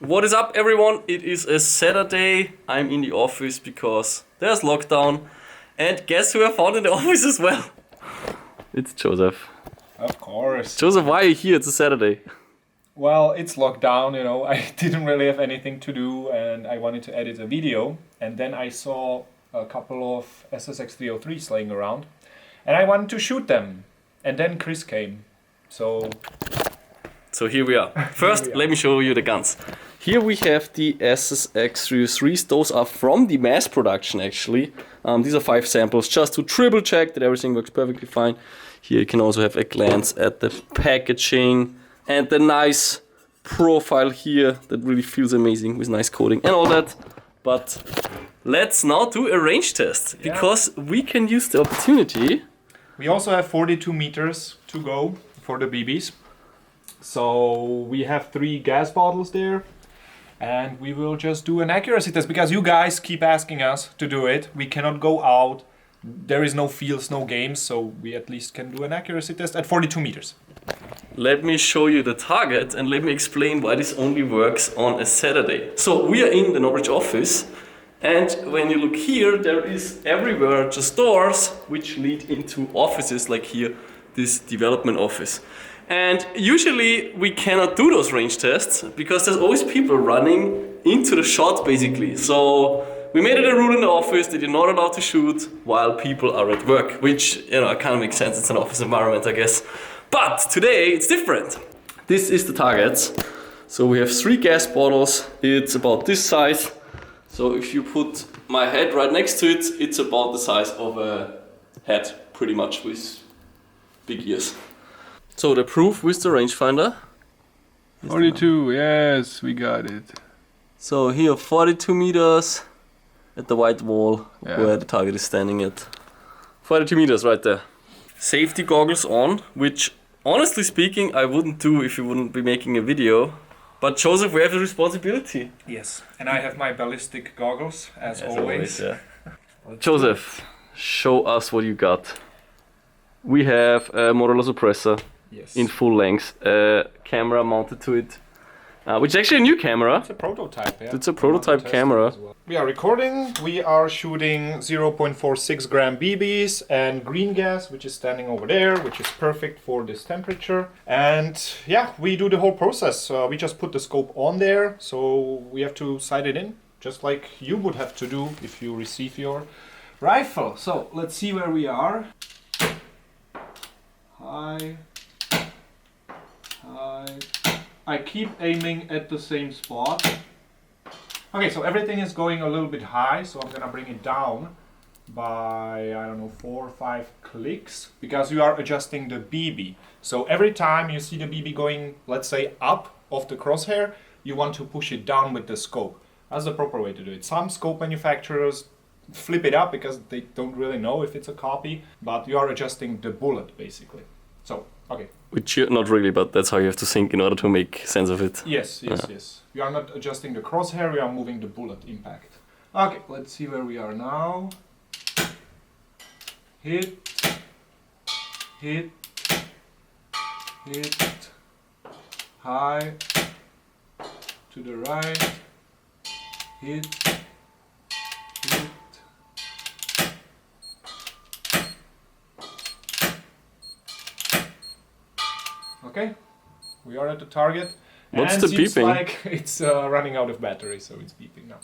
What is up, everyone? It is a Saturday. I'm in the office because there's lockdown. And guess who I found in the office as well? It's Joseph. Of course. Joseph, why are you here? It's a Saturday. Well, it's lockdown, you know. I didn't really have anything to do and I wanted to edit a video. And then I saw a couple of SSX303s laying around. And I wanted to shoot them. And then Chris came. So here we are. First, let me show you the guns. Here we have the SSX303s. Those are from the mass production, actually. These are 5 samples, just to triple check that everything works perfectly fine. Here you can also have a glance at the packaging and the nice profile here that really feels amazing with nice coating and all that. But let's now do a range test, because we can use the opportunity. We also have 42 meters to go for the BBs. So we have 3 gas bottles there. And we will just do an accuracy test because you guys keep asking us to do it. We cannot go out. There is no fields, no games, so we at least can do an accuracy test at 42 meters. Let me show you the target and let me explain why this only works on a Saturday. So we are in the Novritsch office, and when you look here, there is everywhere just doors which lead into offices, like here, this development office. And usually we cannot do those range tests because there's always people running into the shot, basically. So we made it a rule in the office that you're not allowed to shoot while people are at work, which, you know, kind of makes sense. It's an office environment, I guess. But today it's different. This is the targets. So we have 3 gas bottles. It's about this size. So if you put my head right next to it, it's about the size of a head, pretty much, with big ears. So the proof with the rangefinder. 42, yes, we got it. So here 42 meters at the white wall where the target is standing at. 42 meters right there. Safety goggles on, which honestly speaking I wouldn't do if you wouldn't be making a video. But Joseph, we have a responsibility. Yes, and I have my ballistic goggles as always. Yeah. Joseph, show us what you got. We have a Motorola suppressor. Yes. In full length, camera mounted to it, which is actually a new camera. It's a prototype, yeah. It's a prototype camera. Well. We are recording. We are shooting 0.46 gram BBs and green gas, which is standing over there, which is perfect for this temperature. And yeah, we do the whole process. We just put the scope on there, so we have to sight it in, just like you would have to do if you receive your rifle. So let's see where we are. High. I keep aiming at the same spot. Okay, so everything is going a little bit high, so I'm gonna bring it down by, I don't know, 4 or 5 clicks, because you are adjusting the BB. So every time you see the BB going, let's say, up off the crosshair, you want to push it down with the scope. That's the proper way to do it. Some scope manufacturers flip it up because they don't really know if it's a copy, but you are adjusting the bullet, basically. So, okay. Which you're not really, but that's how you have to think in order to make sense of it. Yes. We are not adjusting the crosshair, we are moving the bullet impact. Okay, let's see where we are now. Hit. High. To the right. Hit. Okay, we are at the target. What's and the seems beeping? Like it's running out of battery, so it's beeping now.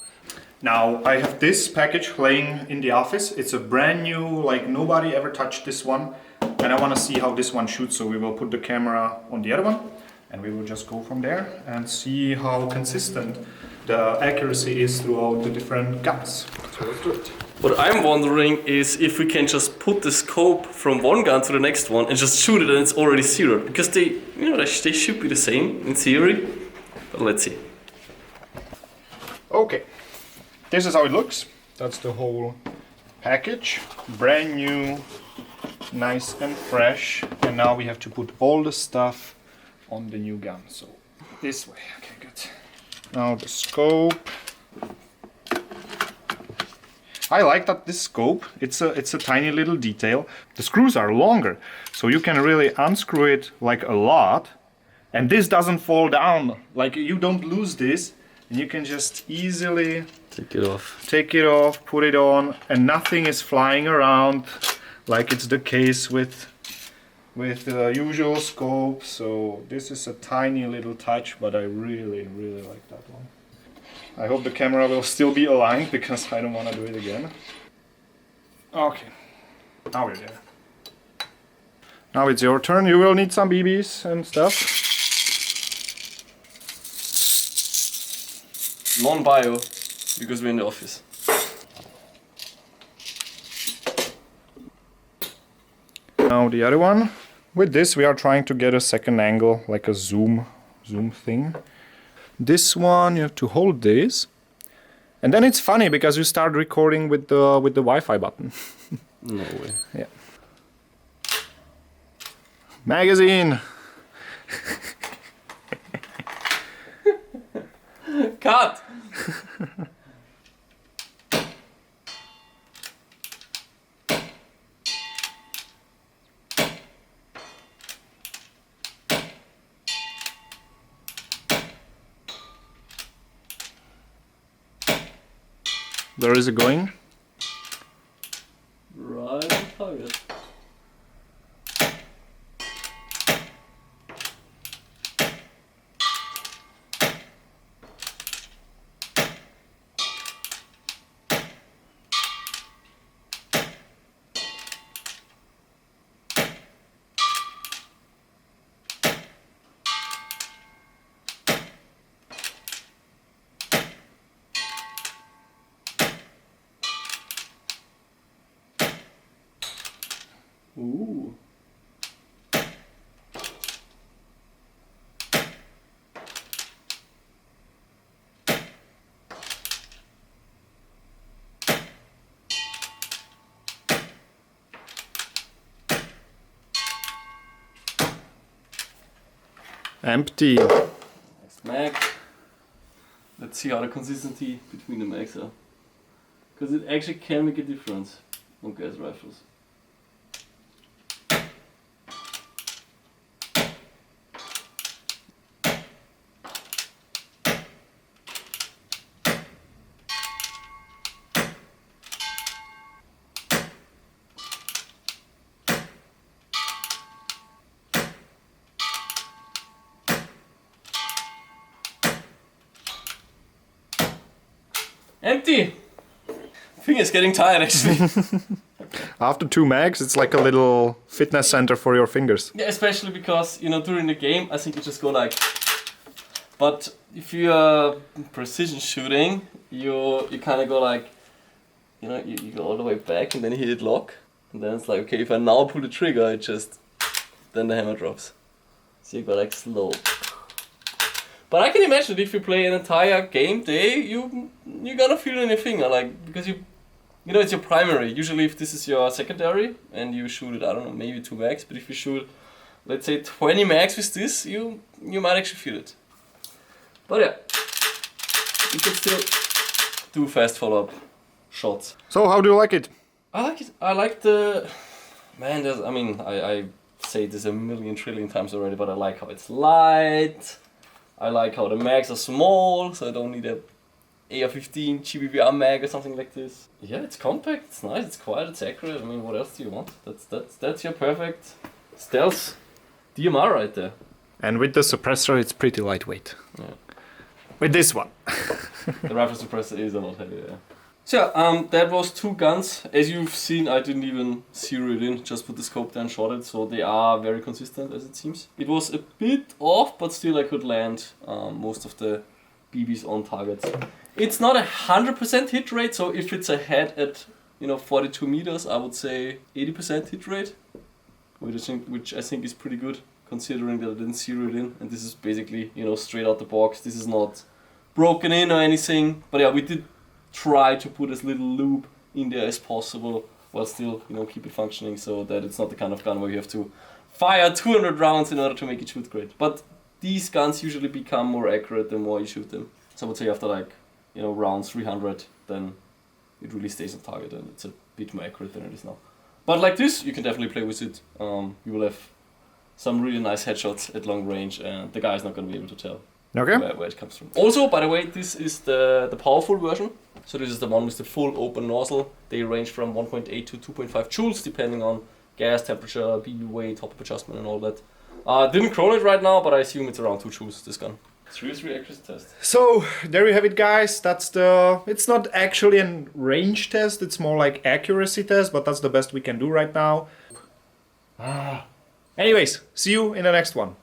Now I have this package laying in the office. It's a brand new, like nobody ever touched this one. And I want to see how this one shoots, so we will put the camera on the other one. And we will just go from there and see how consistent the accuracy is throughout the different guns. So let's do it. What I'm wondering is if we can just put the scope from one gun to the next one and just shoot it and it's already zeroed. Because they should be the same in theory. But let's see. Okay, this is how it looks. That's the whole package. Brand new, nice and fresh. And now we have to put all the stuff on the new gun. So this way, okay, good. Now the scope. I like that this scope, it's a tiny little detail. The screws are longer, so you can really unscrew it like a lot. And this doesn't fall down, like you don't lose this And you can just easily take it off. Take it off, put it on, and nothing is flying around like it's the case with the usual scope. So this is a tiny little touch, but I really like that one. I hope the camera will still be aligned because I don't want to do it again. Okay, now we're there. Now it's your turn. You will need some BBs and stuff. Non-bio, because we're in the office. Now the other one. With this we are trying to get a second angle, like a zoom thing. This one you have to hold this. And then it's funny because you start recording with the Wi-Fi button. No way. Yeah. Magazine. Cut! Where is it going? Right on target. Ooh. Empty. Next mag. Let's see how the consistency between the mags are. Because it actually can make a difference on gas rifles. Empty! Finger's getting tired actually. After 2 mags, it's like a little fitness center for your fingers. Yeah, especially because, you know, during the game, I think you just go like... But if you're precision shooting, you kind of go like... You know, you go all the way back and then you hit lock. And then it's like, okay, if I now pull the trigger, it just... Then the hammer drops. So you go like slow. But I can imagine if you play an entire game day, you're gonna feel it in your finger, like, because you know, it's your primary. Usually if this is your secondary and you shoot it, I don't know, maybe 2 mags, but if you shoot, let's say 20 mags with this, you might actually feel it. But yeah, you can still do fast follow-up shots. So how do you like it? I like it. I like the... Man, I mean, I say this a million trillion times already, but I like how it's light. I like how the mags are small, so I don't need a AR-15 GBBR mag or something like this. Yeah, it's compact, it's nice, it's quiet, it's accurate. I mean, what else do you want? That's your perfect stealth DMR right there. And with the suppressor, it's pretty lightweight. Yeah. With this one. The rifle suppressor is a lot heavier. Yeah. So yeah, that was 2 guns. As you've seen, I didn't even zero it in, just put the scope there and shot it, so they are very consistent as it seems. It was a bit off, but still I could land most of the BBs on target. It's not 100% hit rate, so if it's a head at 42 meters, I would say 80% hit rate, which I think is pretty good considering that I didn't zero it in, and this is basically straight out the box. This is not broken in or anything, but yeah, we did try to put as little loop in there as possible while still keep it functioning, so that it's not the kind of gun where you have to fire 200 rounds in order to make it shoot great. But these guns usually become more accurate the more you shoot them. So I would say after rounds 300, then it really stays on target and it's a bit more accurate than it is now. But like this, you can definitely play with it. You will have some really nice headshots at long range and the guy is not going to be able to tell. Okay. where it comes from. Also, by the way, this is the powerful version. So this is the one with the full open nozzle. They range from 1.8 to 2.5 joules, depending on gas temperature, BB weight, top-up adjustment, and all that. Didn't chrome it right now, but I assume it's around 2 joules, this gun. 303 accuracy test. So there you have it, guys. It's not actually a range test, it's more like accuracy test, but that's the best we can do right now. Anyways, see you in the next one.